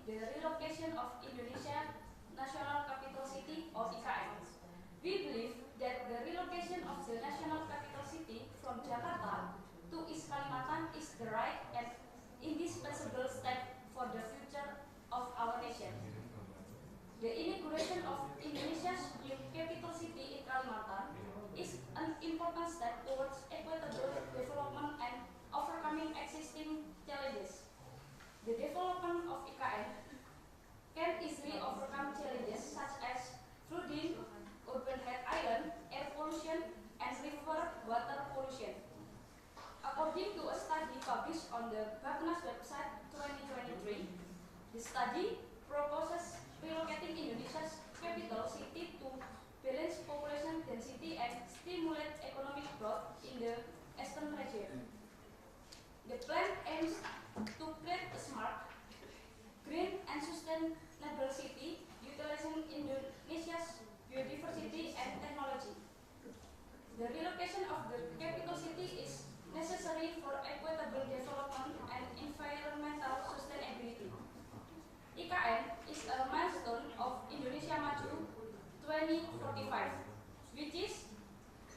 the relocation of Indonesia National Capital City or IKN. We believe that the relocation of the National Capital City from Jakarta to East Kalimantan is the right and indispensable step for the future of our nation. The inauguration of Indonesia's new capital city in Kalimantan is an important step towards equitable development and overcoming existing challenges. The development of IKN can easily overcome challenges such as flooding, urban heat island, air pollution, and river water pollution. According to a study published on the Bappenas website 2023, the study proposes relocating Indonesia's capital city to balance population density and stimulate economic growth in the eastern region. The plan aims to create a smart, green and sustainable city utilizing Indonesia's biodiversity and technology. The relocation of the capital city is necessary for equitable development and environmental sustainability. IKN is a milestone of Indonesia Maju 2045, which is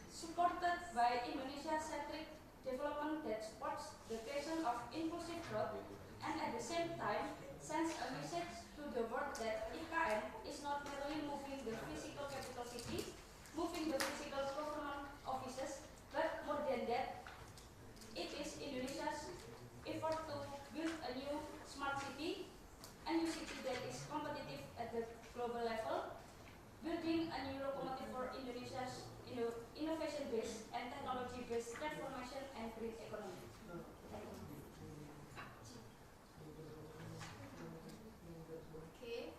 supported by Indonesia-centric development that supports the creation of inclusive growth and at the same time sends a message to the world that IKN is not merely moving the physical capital city, moving the physical government offices, but more than that, it is Indonesia's effort to build a new smart city, a new city that is competitive at the global level, building a new locomotive for Indonesia's innovation-based and technology-based transformation and green economy. Thank you. Okay.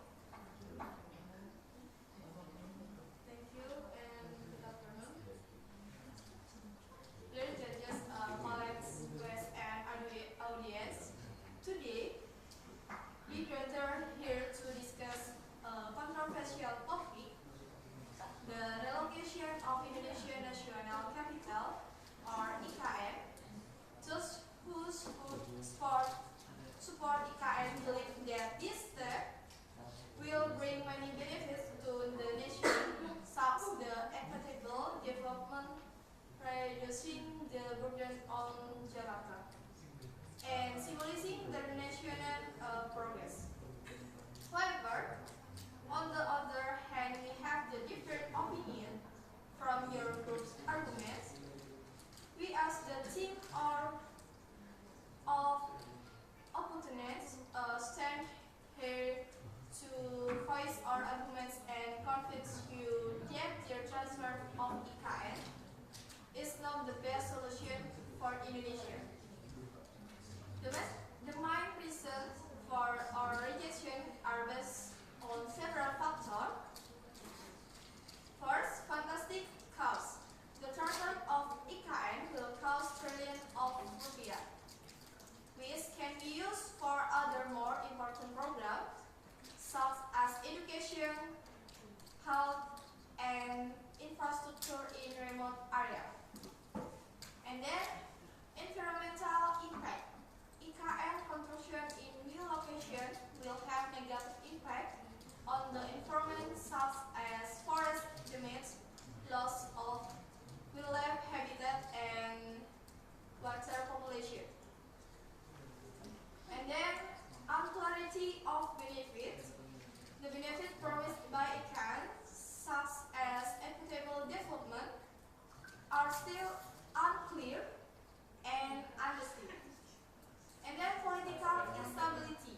Thank you and good afternoon. Ladies and gentlemen, colleagues, guests, and audience. Today, we gather here to discuss a controversial topic: the relocation of Indonesia National Capital, or IKN. Those who support IKN believe that this step will bring many benefits to the nation, such as the equitable development, reducing the burden on Jakarta, and symbolizing the national progress. However, on the other hand, we have the different opinion from your group's arguments. We ask the team of opponents stand here to voice our arguments and convince you that the transfer of IKN is not the best solution for Indonesia. The main reasons for our rejection are based on several factors. First, fantastic cost. The transfer of IKN will cost trillions of rupiah, which can be used for other more important programs such as education, health, and infrastructure in remote areas. And then, environmental impact. IKN construction in new location will have negative impact on the environment such as forest damage, loss of wildlife habitat, and water population. And then, unclarity of benefits. The benefits promised by IKN, such as equitable development, are still unclear and understood. And then political instability.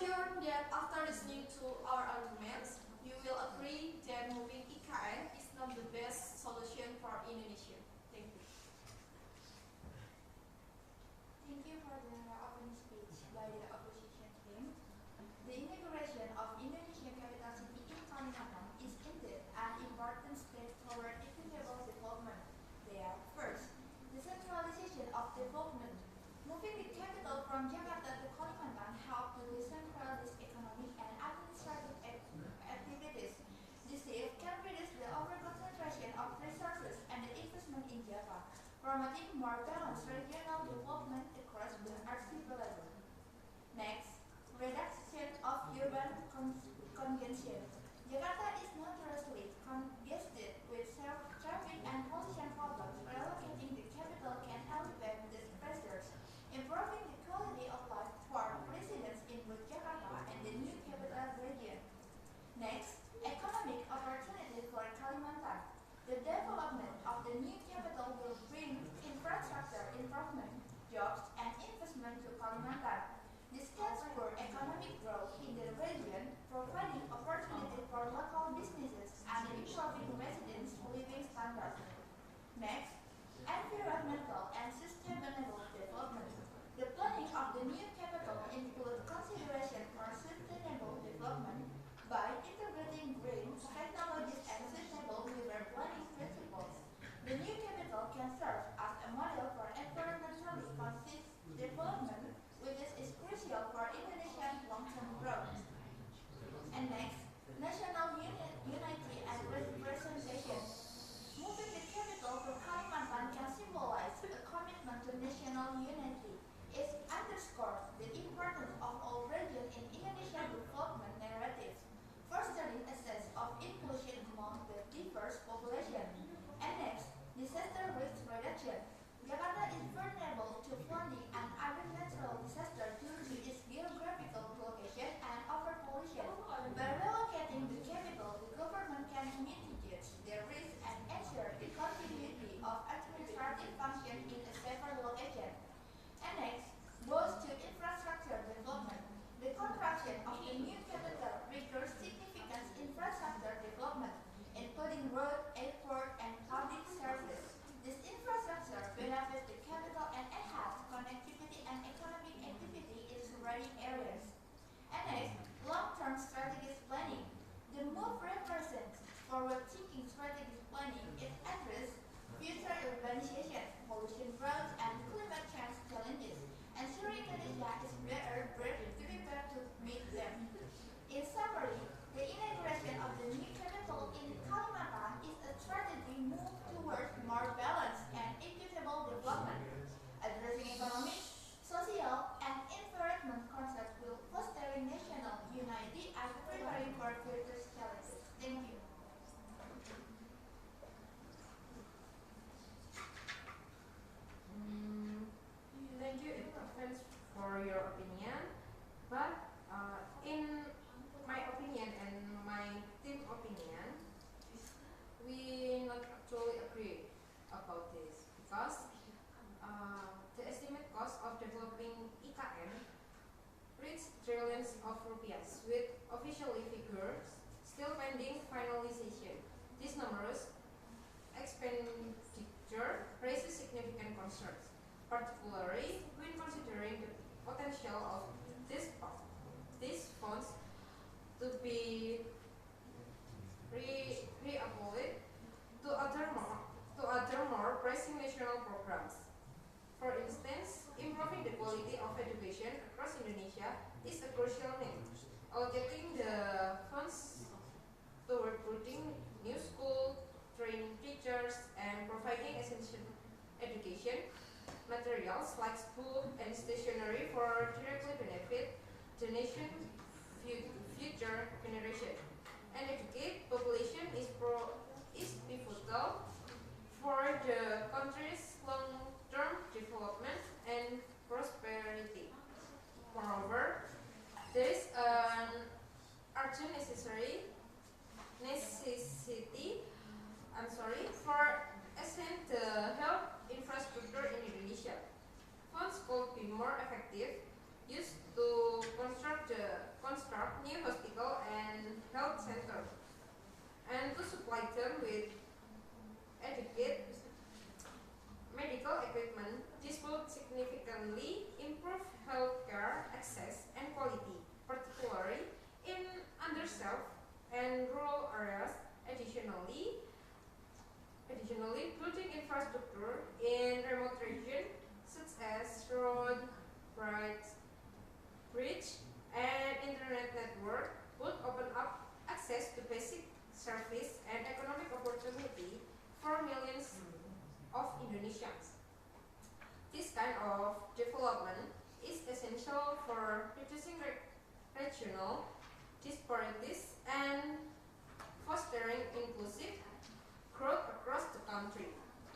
sure that after listening to our arguments, you will agree that moving IKN is not the best solution for Indonesia. Thank you. Thank you for the opening speech by the opposition team. The inauguration of Indonesian capital city in Kalimantan is indeed an important step toward equitable development. There, first, decentralization of development. Moving the capital from Jakarta to Kalimantan helped to decentralize economic and administrative activities. This shift can reduce the over-concentration of resources and the investment in Java, promoting more balanced regional development across the archipelago. Next, reduction of urban congestion. Jakarta is notoriously congested with traffic and pollution problems. Relocating the capital can alleviate these pressures, improving the quality of life for residents in both Jakarta and the new capital region. Next, economic opportunity for Kalimantan. The development of the new capital will bring infrastructure improvement, jobs, and investment to Kalimantan. This can spur economic growth in the region, providing opportunity for local businesses and improving residents' living standards. Next, environmental and sustainable development. The planning of the new capital includes consideration for sustainable development by integrating green technologies and sustainable urban planning principles. The new capital can serve as a model for environmentally conscious development, which is crucial for Indonesian long-term growth. And next, national unity and representation. Moving the capital to Kalimantan can symbolize a commitment to national unity. It underscores the importance of all regions in Indonesian development narratives, fostering a sense of inclusion among the diverse population. And next, disaster risk reduction. Jakarta is vulnerable to flooding and other natural disasters due to its geographical location and overpollution. By relocating the capital, the government can mitigate the risk and ensure the continuity of administrative functions in a safer location. And next, goes to infrastructure development. The construction of the new capital requires significant infrastructure development, including road, airport, and public services. This infrastructure benefits the capital and enhances connectivity and economic activity in surrounding areas. And next, long-term strategic planning. The move represents forward-thinking strategic planning. It addresses future urbanization, pollution growth, and climate change challenges, ensuring Indonesia is better prepared to meet them. In summary, the inauguration of the new capital in Kalimantan is a strategic move towards more balanced and equitable development. Addressing economic, social, and environment concerns will foster national unity and preparing for future challenges. Thank you. Thank you, Thanks for your opinion. But in my opinion and my team opinion, we not actually agree about this because the estimate cost of developing IKN reached trillions of rupiahs, with official figures still pending finalization. These numbers expenditure raises significant concerns, particularly when considering the potential of these funds to be reapplied to other more pressing national programs. For instance, improving the quality of education across Indonesia is a crucial need. Allocating the funds to recruiting new school, training teachers, and providing essential education materials like food and stationery for directly new hospital and health center, and to supply them with adequate medical equipment. This will significantly improve healthcare access and quality, particularly in underserved and rural areas. Additionally, building infrastructure in remote regions such as road, bridge, and internet network would open up access to basic service and economic opportunity for millions of Indonesians. This kind of development is essential for reducing regional disparities and fostering inclusive growth across the country.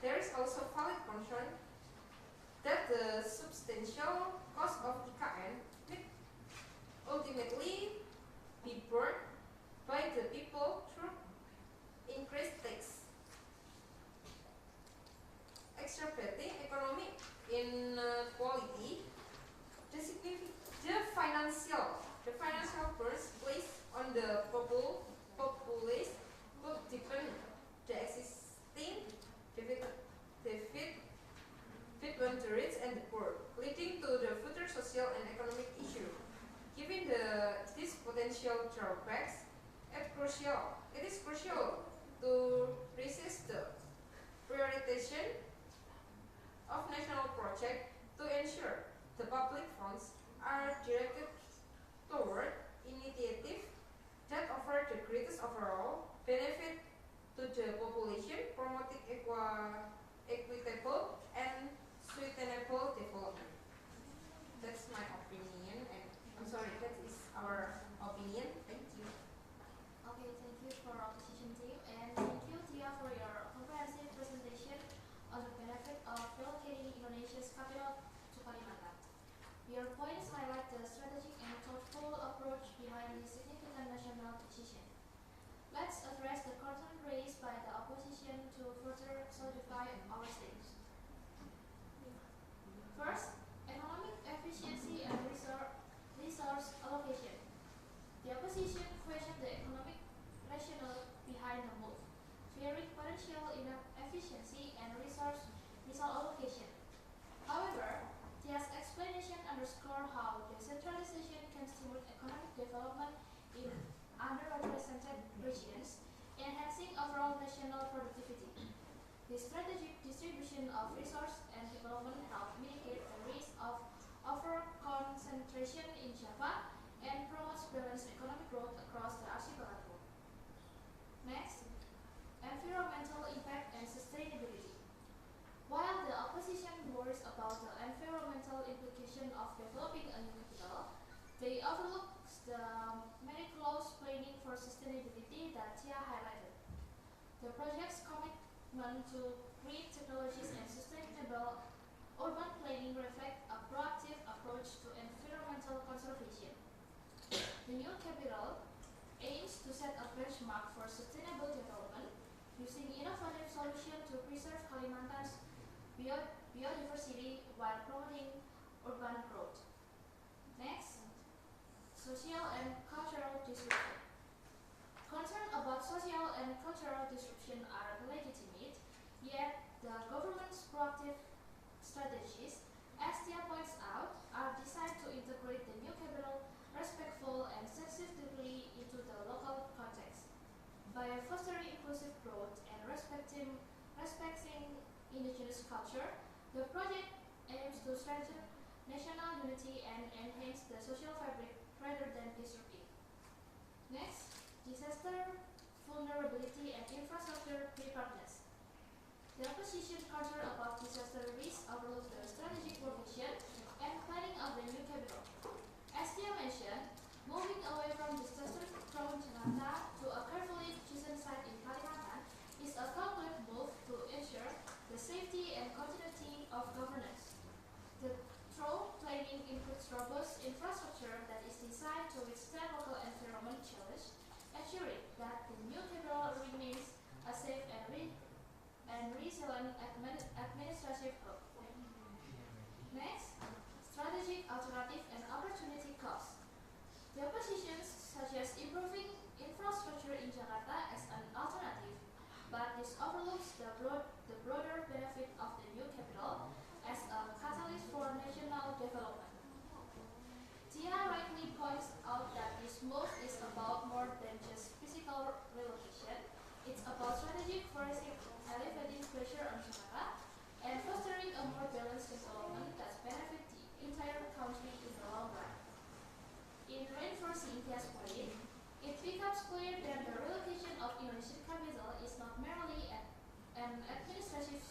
There is also valid concern that the substantial cost of IKN will ultimately be borne by the people through increased tax, exacerbating economic inequality. The financial burden placed on the populace will deepen the existing divide between the rich and the poor, leading to the future social and economic issue. Given these potential drawbacks, it is crucial to resist the prioritization of national projects to ensure the public funds are directed toward initiatives that offer the greatest overall benefit to the population, promoting equitable and sustainable development. That's my opinion, and I'm sorry, that is our opinion. Thank you. Okay, thank you for opposition team, and thank you Tia for your comprehensive presentation on the benefit of relocating Indonesia's capital to Kalimantan. Your points highlight the strategic and thoughtful approach behind this significant national decision. Let's address the concern raised by the opposition to further solidify our stance. First, economic efficiency and resource allocation. The opposition questioned the economic rationale behind the move, fearing potential inefficiency and resource allocation. However, Tia's explanation underscored how decentralization can stimulate economic development in underrepresented regions, enhancing overall national productivity. The strategic distribution of resource and development help mitigate the risk of over-concentration in Java and promotes balanced economic growth across the archipelago. Next, environmental impact and sustainability. While the opposition worries about the environmental implication of developing a new capital, they overlook the meticulous planning for sustainability that Tia highlighted. The project's commitment to green technologies and sustainable urban planning reflect a proactive approach to environmental conservation. The new capital aims to set a benchmark for sustainable development using innovative solutions to preserve Kalimantan's biodiversity while promoting urban growth. Next, social and cultural disruption. Concerns about social and cultural disruption are legitimate, yet the government's proactive strategies, as Tia points out, are designed to integrate the new capital respectful and sensitively into the local context. By fostering inclusive growth and respecting indigenous culture, the project aims to strengthen national unity and enhance the social fabric rather than disrupt it. Next, disaster vulnerability and infrastructure preparedness. The opposition concerned about disaster risk overlooks the strategic provision and planning of the new capital. As Tia mentioned, moving away from disaster-prone Jakarta to a carefully chosen site in Kalimantan is a calculated move to ensure the safety and continuity of governance. The thorough planning includes robust infrastructure that is designed to withstand local environment challenge, ensuring that the new capital remains a safe and resilient administrative hub. Next, strategic alternative and opportunity cost. enforcing elevating pressure on Jakarta, and fostering a more balanced development that benefits the entire country in the long run. In reinforcing India's point, it becomes clear that the relocation of Indonesian capital is not merely an administrative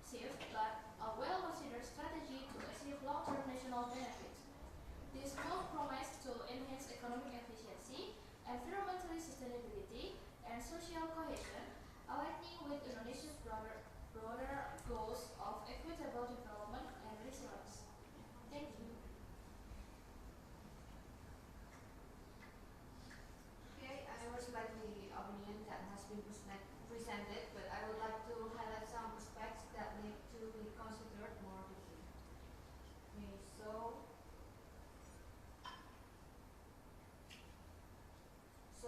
shift, but a well-considered strategy to achieve long-term national benefits. This move promises to enhance economic efficiency, environmental sustainability, and social cohesion, aligning with Indonesia's broader goals of equitable development and resilience. Thank you. Okay, I respect the opinion that has been presented, but I would like to highlight some aspects that need to be considered more deeply.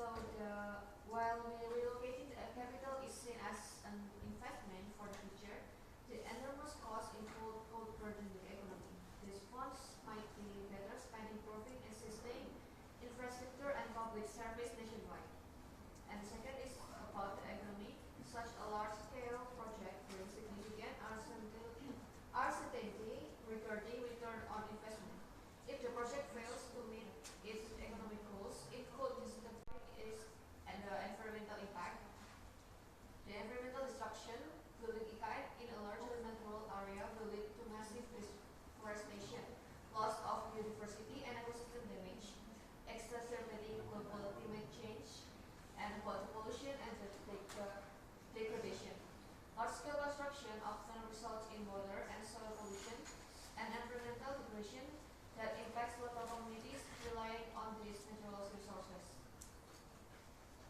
Okay, while relocating the capital is seen as an investment for the future, the enormous cost involved could burden the economy. These funds might be better spent improving existing infrastructure and public service nationwide. And the second is about the economy. Such a large-scale project brings significant uncertainty regarding return on investment. If the project fails to meet its economic goals, it could justify its environmental impact. The environmental destruction, building IKN in a largely natural area will lead to massive deforestation, loss of biodiversity and ecosystem damage, exacerbating global climate change, and water pollution and degradation. Large-scale construction often results in water and soil pollution and environmental degradation that impacts local communities relying on these natural resources.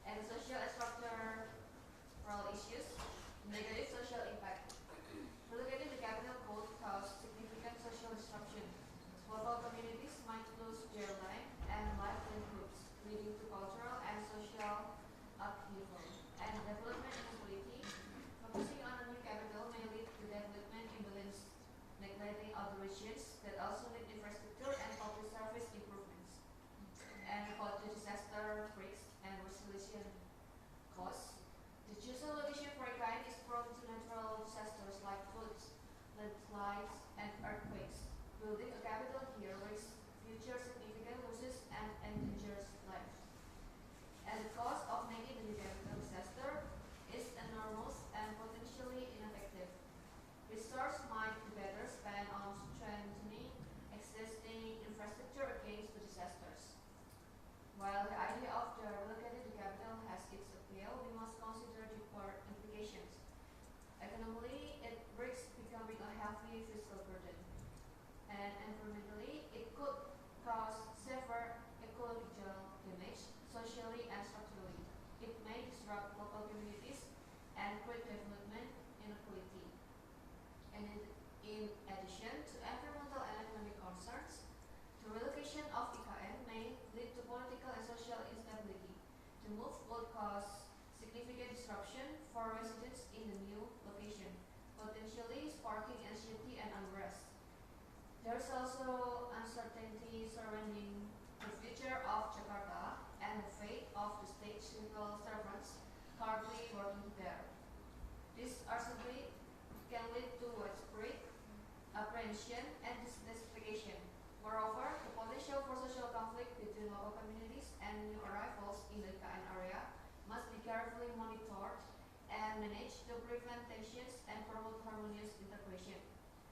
And social and structural issues, negative social impact. Relocating the capital could cause significant social disruption. Local communities might lose their land and livelihoods, leading to cultural and social upheaval. And development inequality. Focusing on a new capital may lead to development imbalance, neglecting other regions that also need infrastructure and public service improvements. And about the disaster risks and resolution costs. The chosen location for IKN is prone to natural disasters like floods, landslides, and earthquakes. Building a capital here risks future significant losses and endangers lives. And the cost of making the new capital disaster is enormous and potentially ineffective. Resources might be better spent on strengthening existing infrastructure against the disasters. While the idea of the relocated capital has its appeal, we must consider deeper implications. Economically, it risks becoming a heavy fiscal burden. And environmentally, it could cause severe ecological damage, socially and structurally. It may disrupt local communities and create development inequality. And in addition to environmental and economic concerns, the relocation of IKN may lead to political and social instability. The move would cause significant disruption for residents in the new location, potentially sparking anxiety and unrest. There is also uncertainty surrounding the future of Jakarta and the fate of the state civil servants currently working there. This uncertainty can lead to widespread apprehension and dissatisfaction. Moreover, the potential for social conflict between local communities and new arrivals in the IKN area must be carefully monitored and managed to prevent tensions and promote harmonious integration.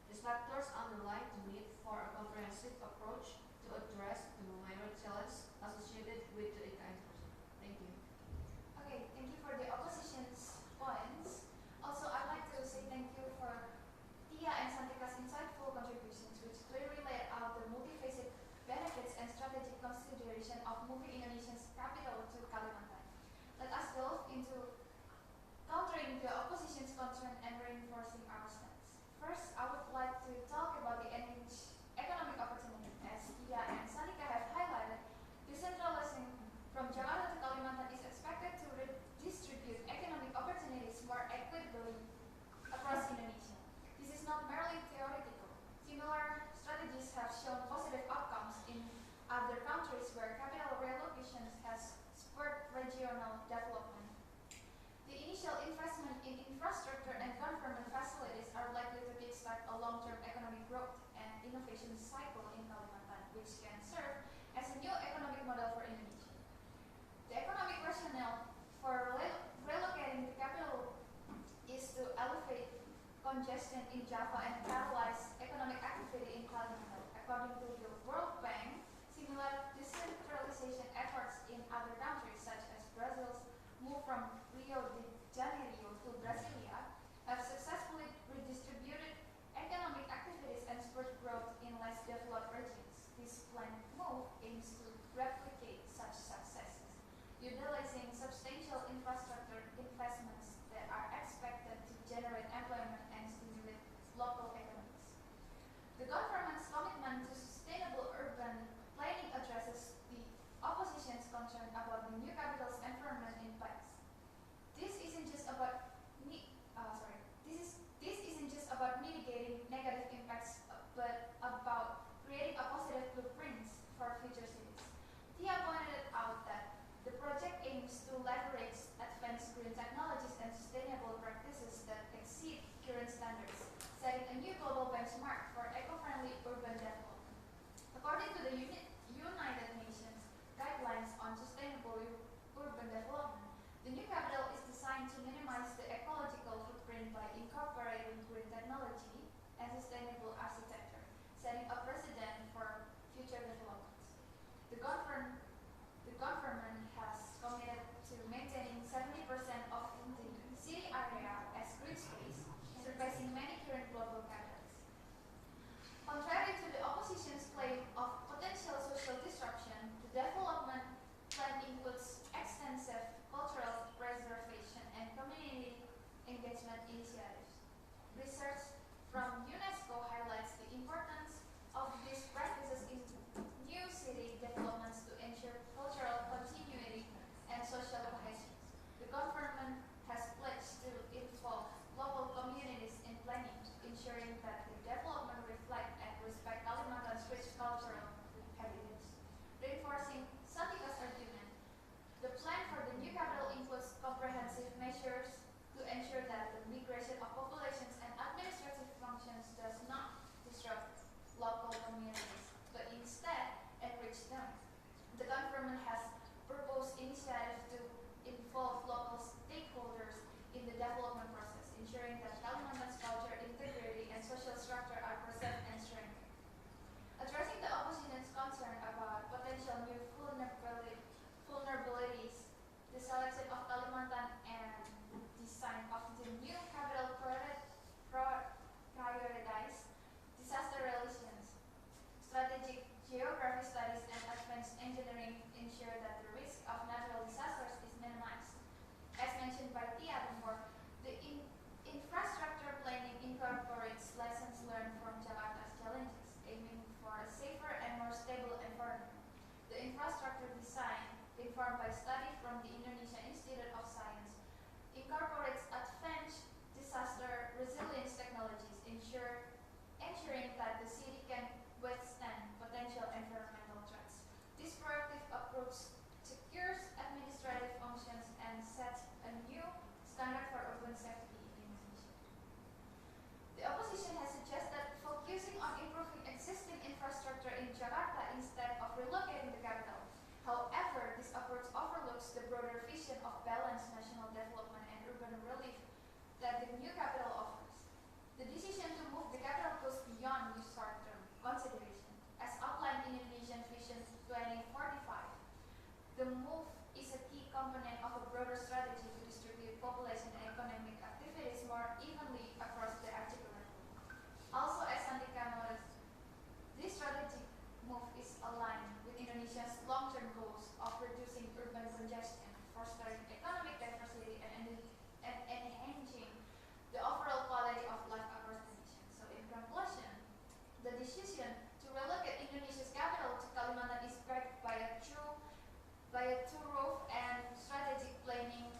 These factors underline the need for a comprehensive approach to address the minor challenges associated with the IKN project. Thank you. Okay, thank you for the opposition's points. Also, I'd like to say thank you for Tia and Santika's insightful contributions, which clearly laid out the multifaceted benefits and strategic consideration of moving Indonesia's capital to Kalimantan. Let us delve into countering the opposition's concern and reinforcing our stance. First, I would like to talk about the enhanced economic opportunity, as migration cycle in Kalimantan, which can serve as a new economic model for Indonesia. The economic rationale for relocating the capital is to alleviate congestion in Java and catalyze economic activity in Kalimantan. According to the World Bank, similar decentralization efforts in other countries, such as Brazil's move from Rio de Janeiro to Brasilia, have successfully redistributed economic activities and spurred growth in less developed regions. This planned move aims to replicate such successes, utilizing substantial infrastructure investments that are expected to generate employment and stimulate local economies. The government's commitment to sustainable urban planning addresses the opposition's concern about the new capital's environment impacts. This isn't just about mitigating negative impacts, but about creating a positive blueprint for future cities. Tia pointed out that the project aims to leverage advanced green technologies and sustainable practices that exceed current standards, setting a new global benchmark for eco-friendly urban development. According to the United Nations Guidelines on Sustainable Urban Development, the new capital is designed to minimize the ecological footprint by incorporating green technology and sustainable architecture, setting a precedent for future developments. The government has committed to maintaining 70% of the city area as green space, surpassing many current global capitals. Contrary to the opposition's claim of potential social disruption, the development plan includes extensive cultural preservation and community engagement initiatives. Research from UNESCO highlights the importance of these practices in new city developments to ensure cultural continuity and social cohesion. The government has pledged to involve local communities in planning, ensuring that the development reflect and respect Kalimantan's rich cultural heritage. Reinforcing Santika's argument, the plan for the new capital includes comprehensive measures to ensure that the migration of populations and administrative functions does not disrupt local communities, but instead enrich them. The government has proposed initiatives to involve local stakeholders in the development process, ensuring that Kalimantan's culture, integrity, and social structure are preserved and strengthened. Addressing the opposition's concern about potential new vulnerabilities, the selection of Kalimantan and design of the new capital prioritize disaster relations, strategic geography studies, and advanced engineering ensure that the risk of natural disasters is minimized. As mentioned by Tia before, the infrastructure planning incorporates lessons learned from Jakarta's challenges, aiming for a safer and more stable environment. The infrastructure design, informed by study from the Indonesia Institute of Science, incorporates advanced disaster resilience technologies, ensuring that the city can withstand potential environmental threats. This proactive approach secures administrative functions and sets a new standard for urban safety in Indonesia. The opposition has suggested focusing on improving existing infrastructure in Jakarta instead of relocating the capital. However, this approach overlooks the broader vision of balanced national development and urban relief that the new capital offers. The decision to move the capital goes beyond new short-term consideration. As outlined in Indonesian Vision 2045, the move is a key component of a broader strategy to distribute population and economic activities more evenly across the archipelago. Also, as Santika noted, this strategic move is aligned with Indonesia's long-term goals of reducing urban congestion, fostering economic diversity, and enhancing the overall quality of life across the nation. So, in conclusion, the decision to relocate Indonesia's capital to Kalimantan is backed by a thorough and strategic planning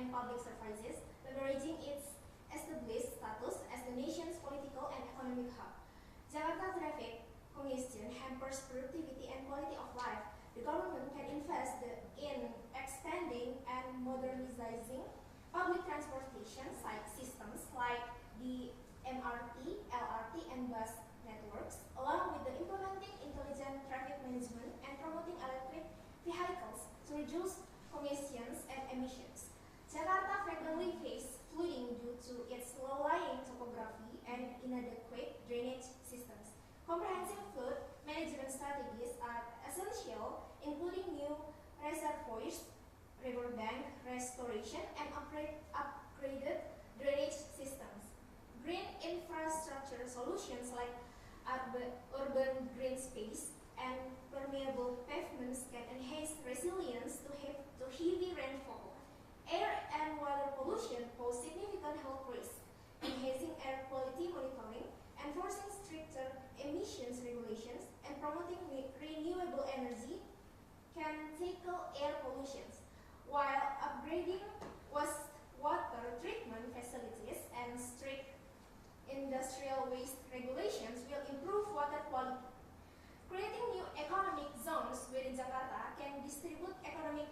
and public services, leveraging its established status as the nation's political and economic hub. Jakarta traffic congestion hampers productivity and quality of life. The government can invest in expanding and modernizing public transportation systems like the MRT, LRT, and bus networks, along with the implementing intelligent traffic management and promoting electric vehicles to reduce congestions and emissions. Jakarta frequently faces flooding due to its low-lying topography and inadequate drainage systems. Comprehensive flood management strategies are essential, including new reservoirs, riverbank restoration, and upgraded drainage systems. Green infrastructure solutions like urban green space and permeable pavements can enhance resilience to heavy rainfall. Air and water pollution pose significant health risks. Enhancing air quality monitoring, enforcing stricter emissions regulations, and promoting renewable energy can tackle air pollution, while upgrading wastewater treatment facilities and strict industrial waste regulations will improve water quality. Creating new economic zones within Jakarta can distribute economic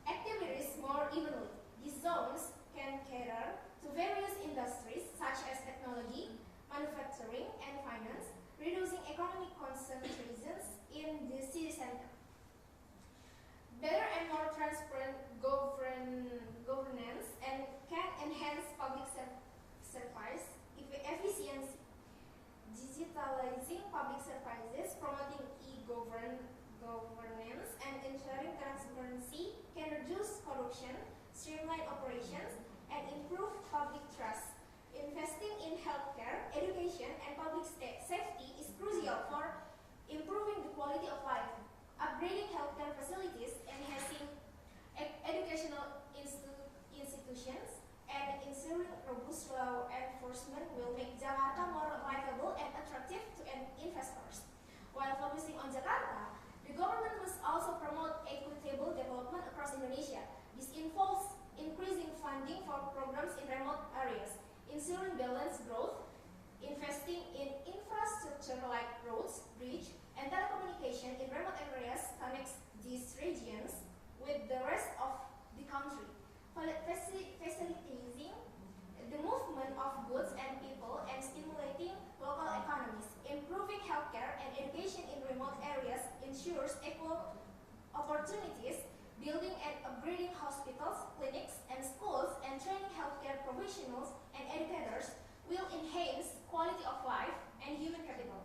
activities more evenly. These zones can cater to various industries such as technology, manufacturing, and finance, reducing economic concentrations in the city center. Better and more transparent governance and can enhance public service efficiency. Digitalizing public services, promoting e-governance, and ensuring transparency can reduce corruption, streamline operations, and improve public trust. Investing in healthcare, education, and public safety is crucial for improving the quality of life. Upgrading healthcare facilities, enhancing educational institutions, and ensuring robust law enforcement will make Jakarta more livable and attractive to investors. While focusing on Jakarta, the government must also promote equitable development across Indonesia. This involves increasing funding for programs in remote areas, ensuring balanced growth, investing in infrastructure like roads, bridges, and telecommunication in remote areas connects these regions with the rest of the country, facilitating the movement of goods and people and stimulating local economies. Improving healthcare and education in remote areas ensures equal opportunities. Building and upgrading hospitals, clinics, and schools, and training healthcare professionals and educators will enhance quality of life and human capital.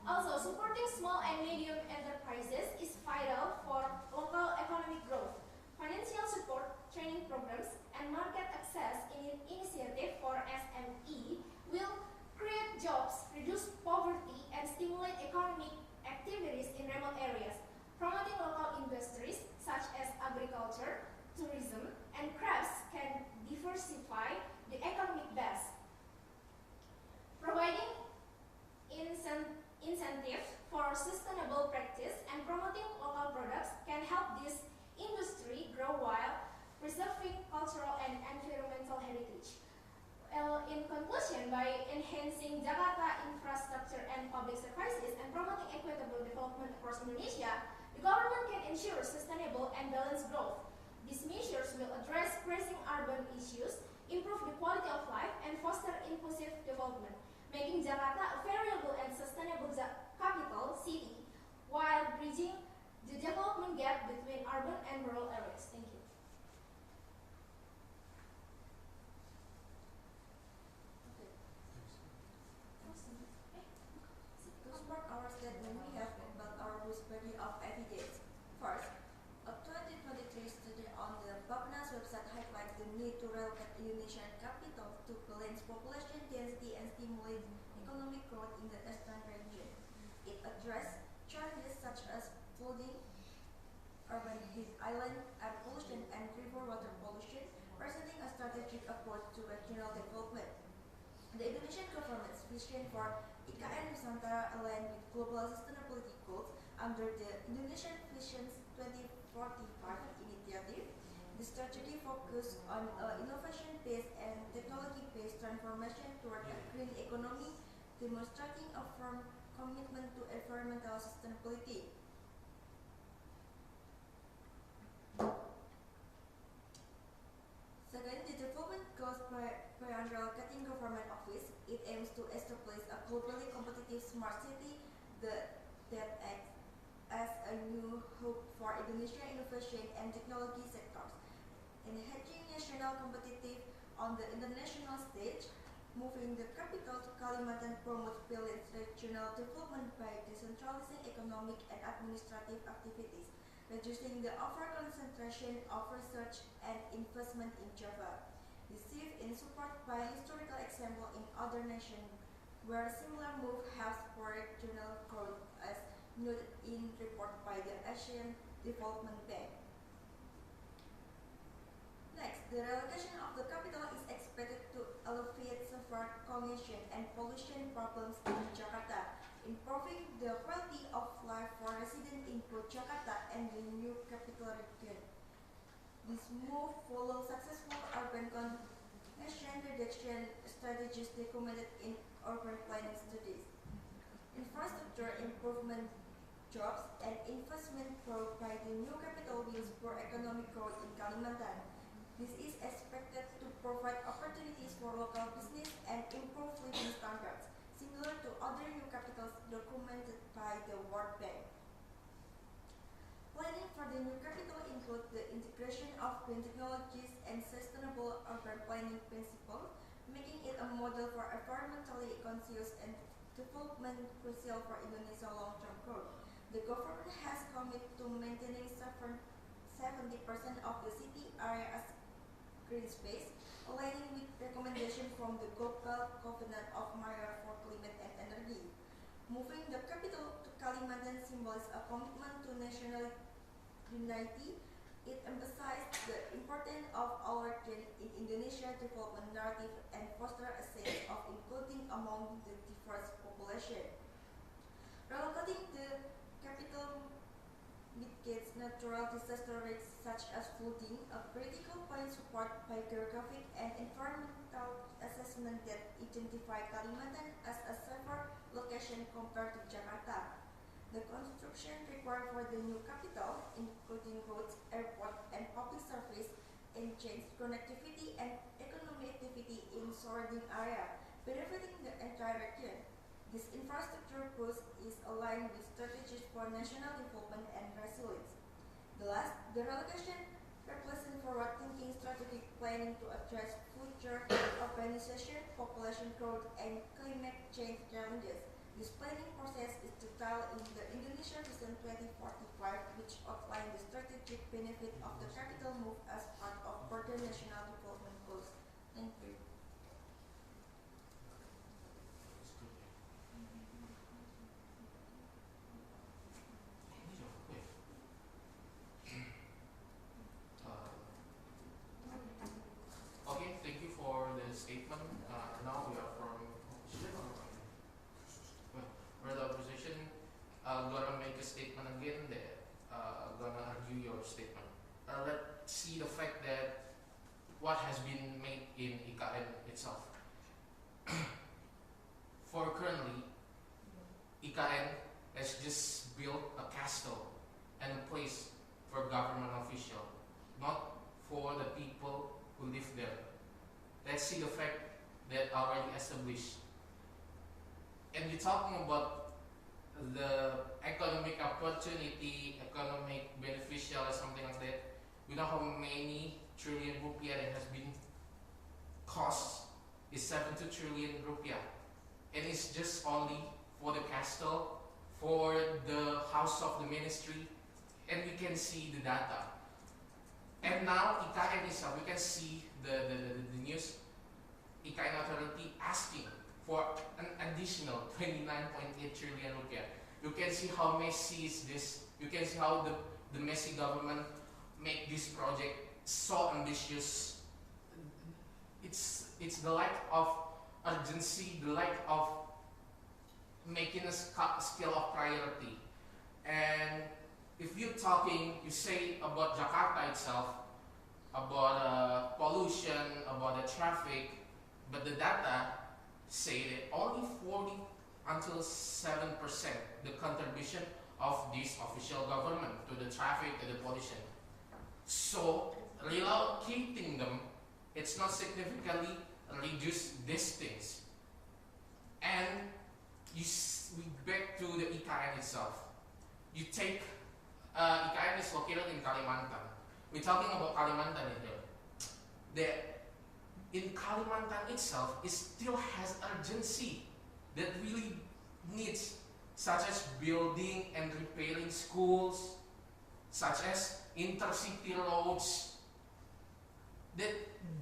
Also, supporting small and medium enterprises is vital for local economic growth. Financial support, training programs, and market access initiative for SME will create jobs, reduce poverty, and stimulate economic activities in remote areas. Promoting local industries such as agriculture, tourism, and crafts can diversify the economic base. Providing incentives for sustainable practice and promoting local products can help this industry grow while preserving cultural and environmental heritage. In conclusion, by enhancing Jakarta infrastructure and public services and promoting equitable development across Indonesia, the government can ensure sustainable and balanced growth. These measures will address pressing urban issues, improve the quality of life, and foster inclusive development, making Jakarta a variable and sustainable capital city while bridging the development gap between urban and rural areas. Thank you. To support our statement, we have about our whose body of evidence. First, a 2023 study on the Bappenas website highlights the need to relocate Indonesian capital to balance population density and stimulate economic growth in the eastern region. It addressed challenges such as flooding, urban heat island, air pollution, and river water pollution, presenting a strategic approach to regional development. The Indonesian government's vision for IKN Nusantara aligned with global sustainability goals under the Indonesian Vision 2045 initiative. The strategy focused on innovation-based and technology-based transformation toward a green economy, demonstrating a firm commitment to environmental sustainability. Second, the development goals by unrelocating government office. It aims to establish a globally competitive smart city that acts as a new hub for Indonesian innovation and technology sectors, enhancing national competitive on the international stage. Moving the capital to Kalimantan promotes balanced regional development by decentralizing economic and administrative activities, reducing the over-concentration of research and investment in Java. Received in support by historical example in other nations, where similar moves have spurred regional growth, as noted in report by the Asian Development Bank. Next, the relocation of the capital is expected to alleviate severe congestion and pollution problems in Jakarta, improving the quality of life for residents in both Jakarta and the new capital region. This move follows successful urban congestion reduction strategies documented in urban planning studies. Infrastructure improvement, jobs, and investment brought by the new capital will spur economic growth in Kalimantan. This is expected to provide opportunities for local business and improve living standards, similar to other new capitals documented by the World Bank. Planning for the new capital includes the integration of green technologies and sustainable urban planning principles, making it a model for environmentally conscious and development crucial for Indonesia's long-term growth. The government has committed to maintaining 70% of the city area as green space, aligning with recommendations from the Global Covenant of Montreal for Climate and Energy. Moving the capital to Kalimantan symbolizes a commitment to national unity. It emphasizes the importance of our region in Indonesia's development narrative and fosters a sense of including among the diverse population. Relocating the capital mitigates natural disaster risks such as flooding, a critical point supported by geographic and environmental assessment that identify Kalimantan as a safer location compared to Jakarta. The construction required for the new capital, including roads, airport, and public service, enhance connectivity and economic activity in surrounding area, benefiting the entire region. This infrastructure boost is aligned with strategies for national development and resilience. The relocation represents forward-thinking strategic planning to address future urbanization, population growth, and climate change challenges. This planning process is detailed in the Indonesia Vision 2045, which outlines the strategic benefit of the capital move as part of broader national development goals. Thank you. Okay, thank you for the statement. Now we are from for the opposition. Gonna make a statement again that gonna argue your statement. Let's see the fact that what has been made in IKN itself. For currently, IKN has just built a castle and a place for government official, not for the people who live there. Let's see the fact that already established. And we're talking about the economic opportunity, economic beneficial or something like that. We know how many trillion rupiah that has been cost is 72 trillion rupiah. And it's just only for the castle, for the house of the ministry, and we can see the data. And now IKN itself, we can see the news, IKN authority asking for an additional 29.8 trillion rupiah. You can see how messy is this. You can see how the messy government make this project so ambitious. It's the lack of urgency, the lack of making a scale of priority. And if you're talking, you say about Jakarta itself, about pollution, about the traffic, but the data say that only 40 until 7% the contribution of this official government to the traffic, to the pollution. So relocating them, it's not significantly reduce these things. And we back to the IKN itself. You take IKN is located in Kalimantan. We're talking about Kalimantan here. In Kalimantan itself, it still has urgency that really needs, such as building and repairing schools, such as intercity roads. That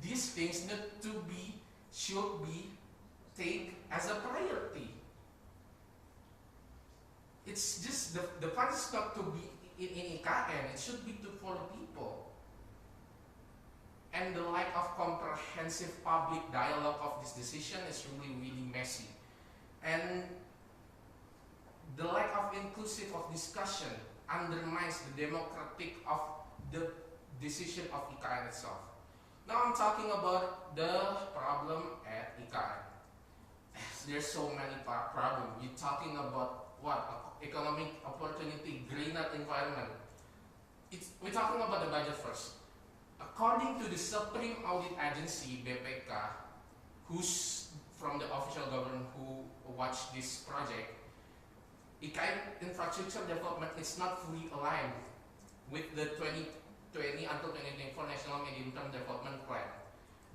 these things should be taken as a priority. It's just the fund is not to be in IKN, it should be for the people. And the lack of comprehensive public dialogue of this decision is really messy. And the lack of inclusive of discussion undermines the democratic of the decision of IKN itself. Now I'm talking about the problem at IKN. There's so many problems. You're talking about what? Economic opportunity, greener environment. We're talking about the budget first. According to the Supreme Audit Agency, BPK, who's from the official government who watched this project, IKN infrastructure development is not fully aligned with the 2020 until 2024 National Medium-Term Development Plan,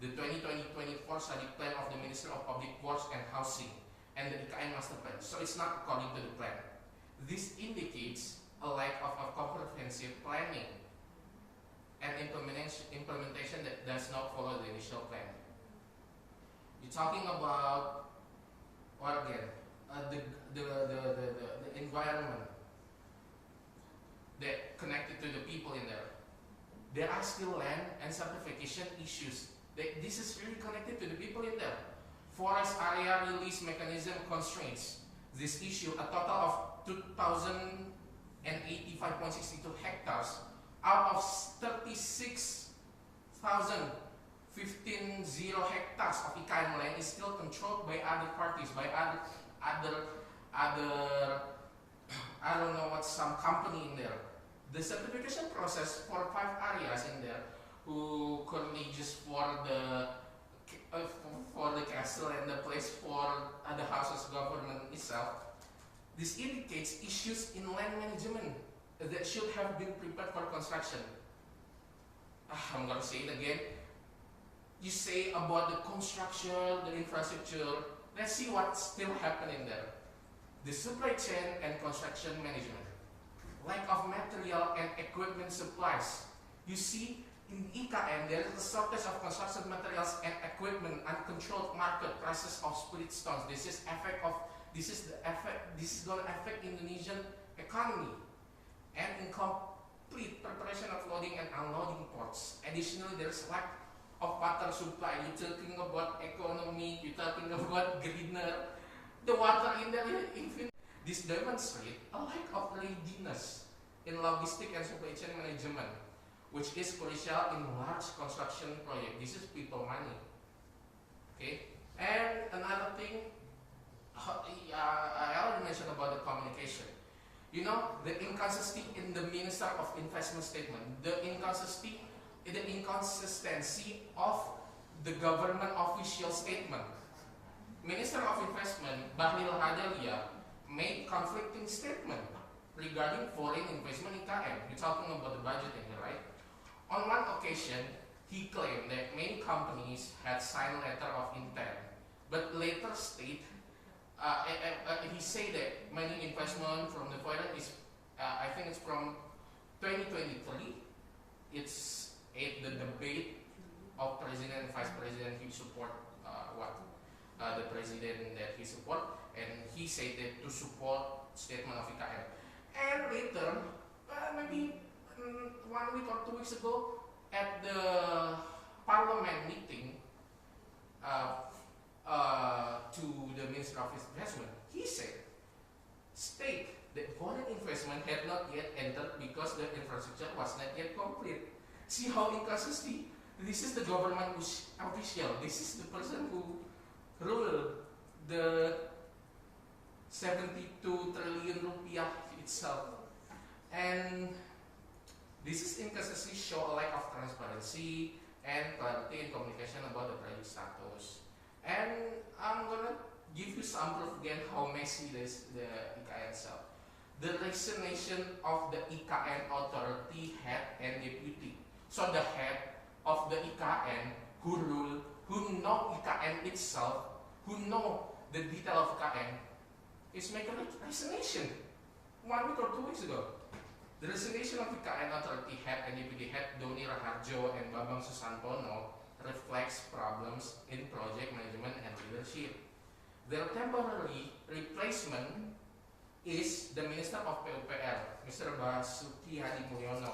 the 2020-24 Study Plan of the Ministry of Public Works and Housing, and the IKN Master Plan. So it's not according to the plan. This indicates a lack of a comprehensive planning and implementation that does not follow the initial plan. You're talking about what again? The environment that connected to the people in there. There are still land and certification issues. This is really connected to the people in there. Forest area release mechanism constraints this issue. A total of 2,085.62 hectares out of 36,015 hectares of IKN land is still controlled by other parties, by other I don't know what, some company in there. The certification process for 5 areas in there who currently just for the castle and the place for the houses government itself. This indicates issues in land management that should have been prepared for construction. I'm gonna say it again. You say about the construction, the infrastructure, let's see what's still happening there. The supply chain and construction management. Lack of material and equipment supplies. You see, in IKN, there is a shortage of construction materials and equipment, uncontrolled market prices of split stones. This is going to affect Indonesian economy, and incomplete preparation of loading and unloading ports. Additionally, there is lack of water supply. You're talking about economy, you're talking about greener. The water in there, this demonstrates a lack of readiness in logistic and supply chain management, which is crucial in large construction project. This is people money. Okay, and another thing, I already mentioned about the communication. You know, the inconsistency in the Minister of Investment statement, the inconsistency of the government official statement. Minister of Investment Bahlil Lahadalia made conflicting statement regarding foreign investment in IKN. We're talking about the budget here, right? On one occasion, he claimed that many companies had signed letter of intent, but later state, he said that many investment from the foreign is, I think it's from 2023. It's the debate of president and vice president. He support the president that he support, and he said that to support statement of IKN. And later, maybe 1 week or 2 weeks ago, at the parliament meeting to the Minister of Investment, he state that foreign investment had not yet entered because the infrastructure was not yet complete. See how inconsistent? This is the government official. This is the person who rule the 72 trillion rupiah itself. And this is inconsistency show a lack of transparency and clarity in communication about the project status. And I'm gonna give you some proof again how messy this the IKN itself. The resignation of the IKN authority head and deputy. So the head of the IKN who rule, who know IKN itself, who know the detail of IKN, is making a resignation 1 week or 2 weeks ago. The resignation of IKN authority head and deputy head Doni Raharjo and Bambang Susantono reflects problems in project management and leadership. Their temporary replacement is the Minister of PUPR, Mr. Basuki Hadi Mulyono.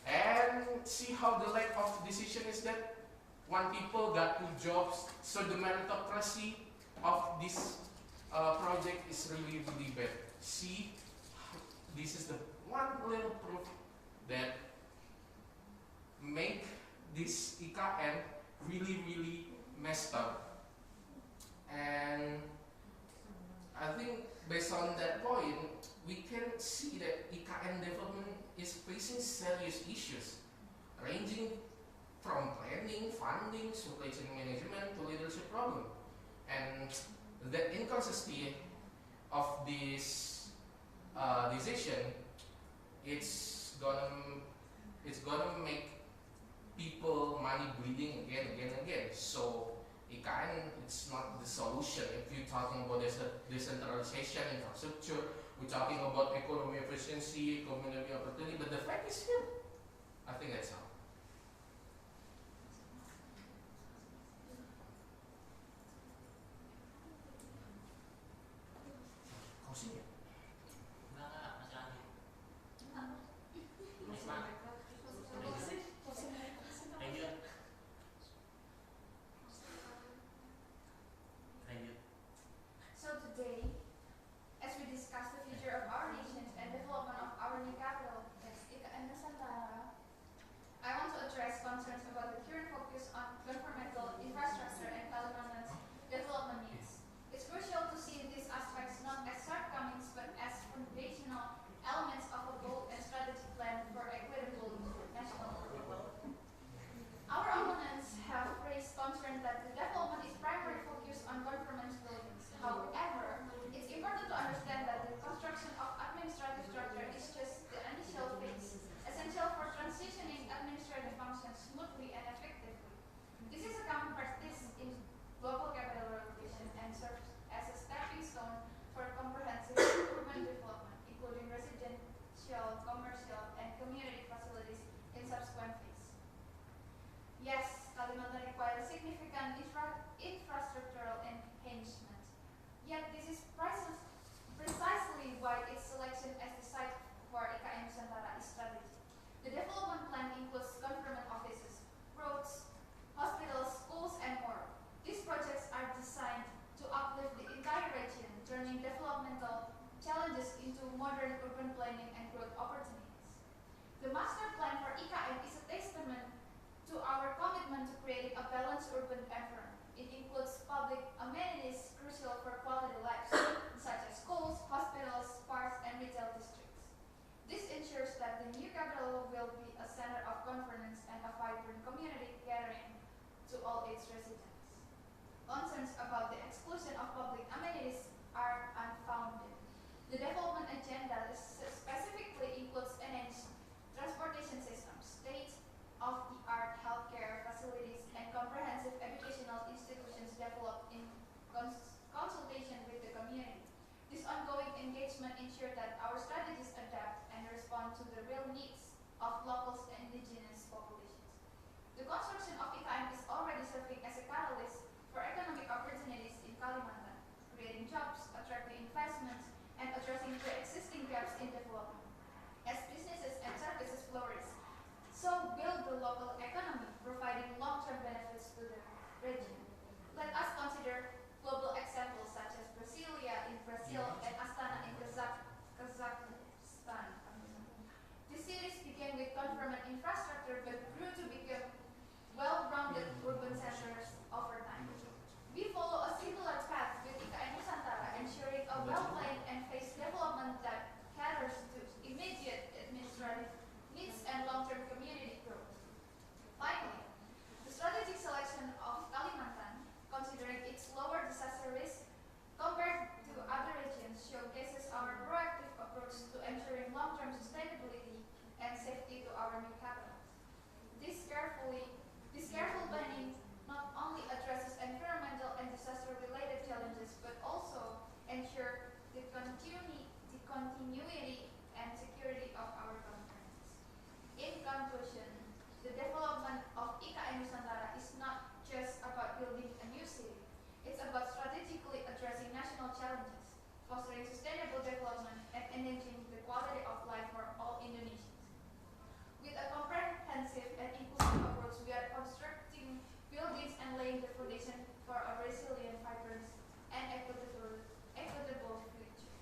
And see how the lack of decision is that one people got 2 jobs, so the meritocracy of this project is really, really bad. See, this is the one little proof that make this IKN really, really messed up. And I think based on that point, we can see that IKN development is facing serious issues, ranging from planning, funding, supply chain management to leadership problem. And the inconsistency of this decision, it's gonna make people money bleeding again. So IKN, it's not the solution. If you're talking about decentralization, infrastructure, we're talking about economy efficiency, community opportunity, but the fact is here. I think that's all. Closing it. So today, as we discuss the future of our nation and development of our new capital, that's IKN Nusantara, I want to address concerns about the current focus on governmental infrastructure and Kalimantan's development needs. It's crucial to see these aspects not as shortcomings but as foundational elements of a bold and strategic plan for equitable national development. Our opponents have raised concern that the development is primarily focused on government buildings. However, it's important to understand that the construction of administrative structure is just the initial phase, essential for transitioning administrative functions smoothly and effectively. This is a common practice in global capital relocation and serves as a stepping stone for comprehensive urban development, including residential, commercial, and community facilities in subsequent phase. Yes, Kalimantan requires significant infrastructural enhancement. Yet this is precisely why its selection as the site for IKN Nusantara is strategic. The development plan includes government offices, roads, hospitals, schools, and more. These projects are designed to uplift the entire region, turning developmental challenges into modern urban planning and growth opportunities. The master plan for IKN is a testament to our commitment to creating a balanced urban environment. It includes public amenities crucial for quality life, such as schools, hospitals, parks, and retail districts. This ensures that the new capital will be a center of governance and a vibrant community catering to all its residents. Concerns about the exclusion of public amenities are unfounded. The development agenda specifically includes enhanced transportation systems, state-of-the-art healthcare facilities, and comprehensive educational institutions developed in consultation with the community. This ongoing engagement ensures that our strategies adapt and respond to the real needs of local and indigenous populations. The construction of IKN is already serving as a catalyst for economic opportunities laying the foundation for a resilient, vibrant, and equitable future.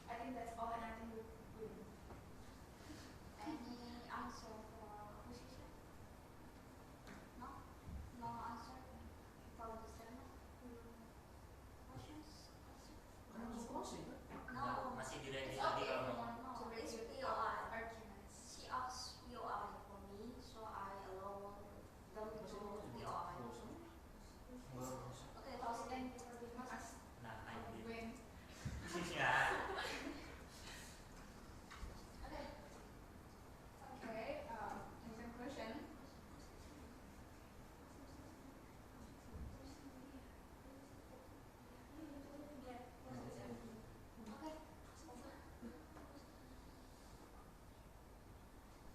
I think that's all, and I think we win. Any answer for opposition? No? No answer for the statement? Questions? No. Masih direvisi It's lagi okay. kalau mau. No. To raise It's POI. arguments. She asked POI for me, so I allow them to POI. Okay, Also, so thank you for giving us Nah, a I win. Ya. Okay. Okay.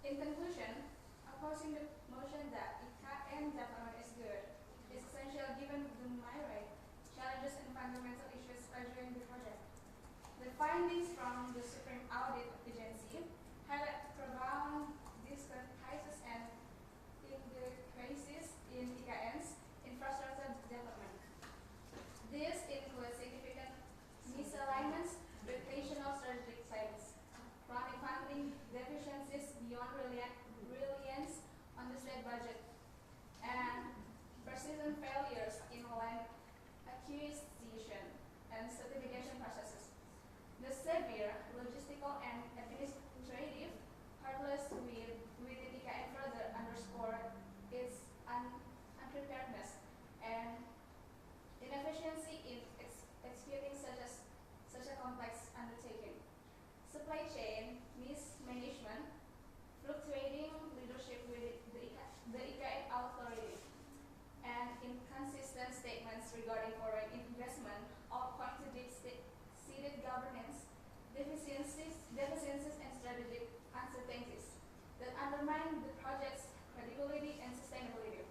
In conclusion, opposing the motion that IKN development is good is essential given the myriad challenges and fundamental issues urging the project. The findings from the Supreme Audit Agency highlight profound discrepancies and inadequacies in IKN's infrastructure development. This includes significant misalignments with national strategic plans, chronic funding deficiencies beyond reliance on the state budget, and persistent failures in land acquisition and certification processes. The severe logistical and administrative hurdles within IKN further underscore its unpreparedness and inefficiency in executing such a complex undertaking. Supply chain mismanagement, fluctuating leadership with the IKN authority, and inconsistent statements regarding foreign investment all point to deep-seated governance deficiencies and strategic uncertainties that undermine the project's credibility and sustainability.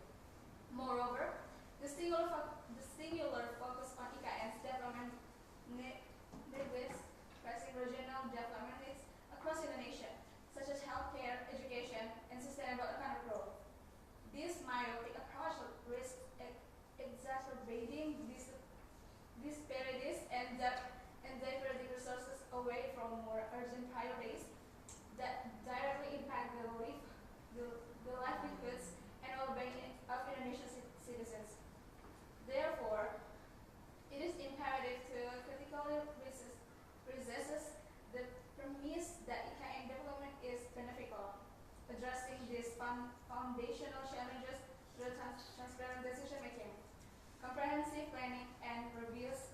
Moreover, the singular focus on IKN's development neglects pressing regional development needs across Indonesia, such as healthcare, education, and sustainable economic growth. This myopic approach risks exacerbating disparities and diverting resources away from more urgent priorities that directly impact the livelihoods and well-being of Indonesian citizens. Therefore, it is imperative to critically resist the premise that IKN development is beneficial, addressing these foundational challenges through transparent decision making, comprehensive planning, and robust